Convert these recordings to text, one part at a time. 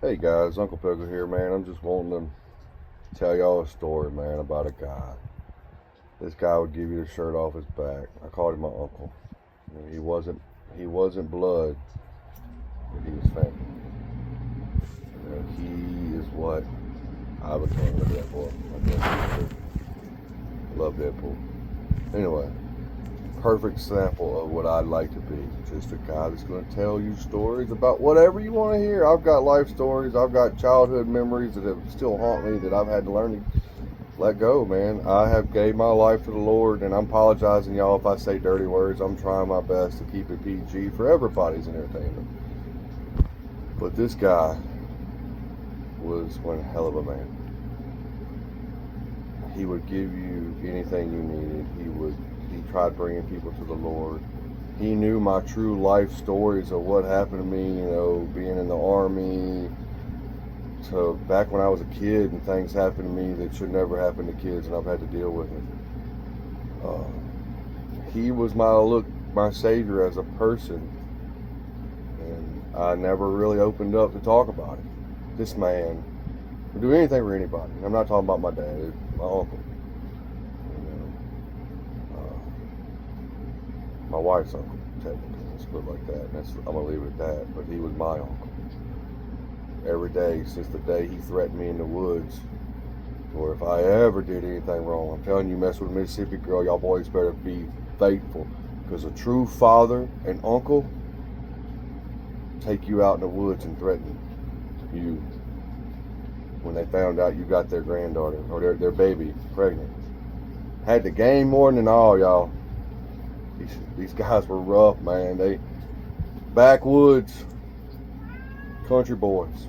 Hey guys, Uncle Pickle here, man. I'm just wanting to tell y'all a story, man, about a guy. This guy would give you the shirt off his back. I called him my uncle. You know, he wasn't blood, but he was family. You know, he is what I became a Deadpool. I love Deadpool. Anyway, perfect example of what I'd like to be. Just a guy that's going to tell you stories about whatever you want to hear. I've got life stories. I've got childhood memories that have still haunt me that I've had to learn to let go, man. I have gave my life to the Lord, and I'm apologizing, y'all, if I say dirty words. I'm trying my best to keep it PG for everybody's entertainment. But this guy was one hell of a man. He would give you anything you needed. He tried bringing people to the Lord. He knew my true life stories of what happened to me, you know, being in the army, to back when I was a kid and things happened to me that should never happen to kids, and I've had to deal with it. He was my savior as a person, and I never really opened up to talk about it. This man would do anything for anybody. I'm not talking about my dad, my uncle. You know, my wife's uncle, technically. Let's put it like that. I'm gonna leave it at that. But he was my uncle. Every day since the day he threatened me in the woods, or if I ever did anything wrong, I'm telling you, mess with a Mississippi girl, y'all boys better be faithful, because a true father and uncle take you out in the woods and threaten you when they found out you got their granddaughter or their baby pregnant. Had the game more than all, y'all. These guys were rough, man. They backwoods country boys.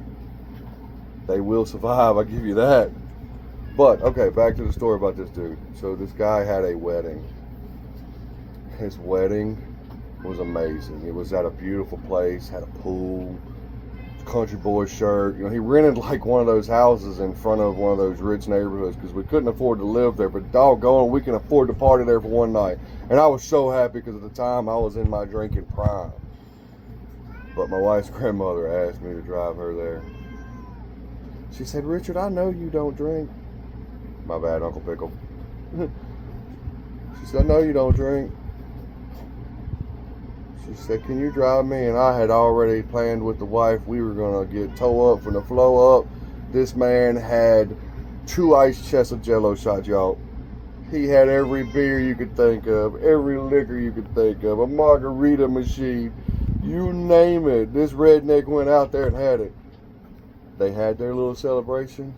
They will survive, I give you that. But okay, back to the story about this dude. So this guy had a wedding. His wedding was amazing. It was at a beautiful place, had a pool, country boy shirt. You know, he rented like one of those houses in front of one of those rich neighborhoods because we couldn't afford to live there. But doggone, we can afford to party there for one night. And I was so happy because at the time I was in my drinking prime. But my wife's grandmother asked me to drive her there. She said, "Richard, I know you don't drink." My bad, Uncle Pickle. She said, "I know you don't drink." She said, "Can you drive me?" And I had already planned with the wife, we were going to get toe up from the flow up. This man had 2 ice chests of Jello shots, y'all. He had every beer you could think of, every liquor you could think of, a margarita machine, you name it. This redneck went out there and had it. They had their little celebration,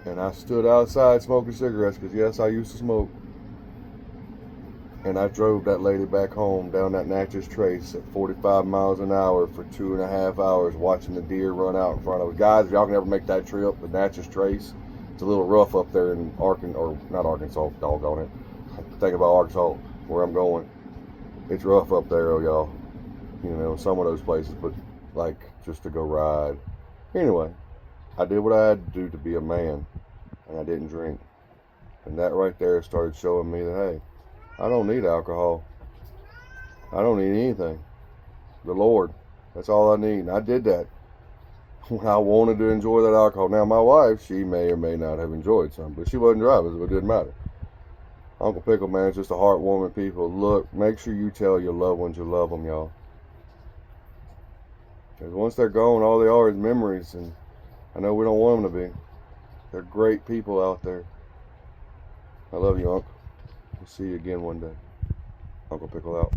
and I stood outside smoking cigarettes because, yes, I used to smoke. And I drove that lady back home down that Natchez Trace at 45 miles an hour for 2.5 hours watching the deer run out in front of us. Guys, if y'all can ever make that trip, the Natchez Trace, it's a little rough up there in Arkansas, or not Arkansas, doggone it. Think about Arkansas, where I'm going. It's rough up there, y'all. You know, some of those places, but like just to go ride. Anyway, I did what I had to do to be a man, and I didn't drink. And that right there started showing me that, hey, I don't need alcohol. I don't need anything. The Lord. That's all I need. And I did that when I wanted to enjoy that alcohol. Now, my wife, she may or may not have enjoyed some, but she wasn't driving, so it didn't matter. Uncle Pickle, man, is just a heartwarming people. Look, make sure you tell your loved ones you love them, y'all. Because once they're gone, all they are is memories, and I know we don't want them to be. They're great people out there. I love you, Uncle. We'll see you again one day. Uncle Pickle out.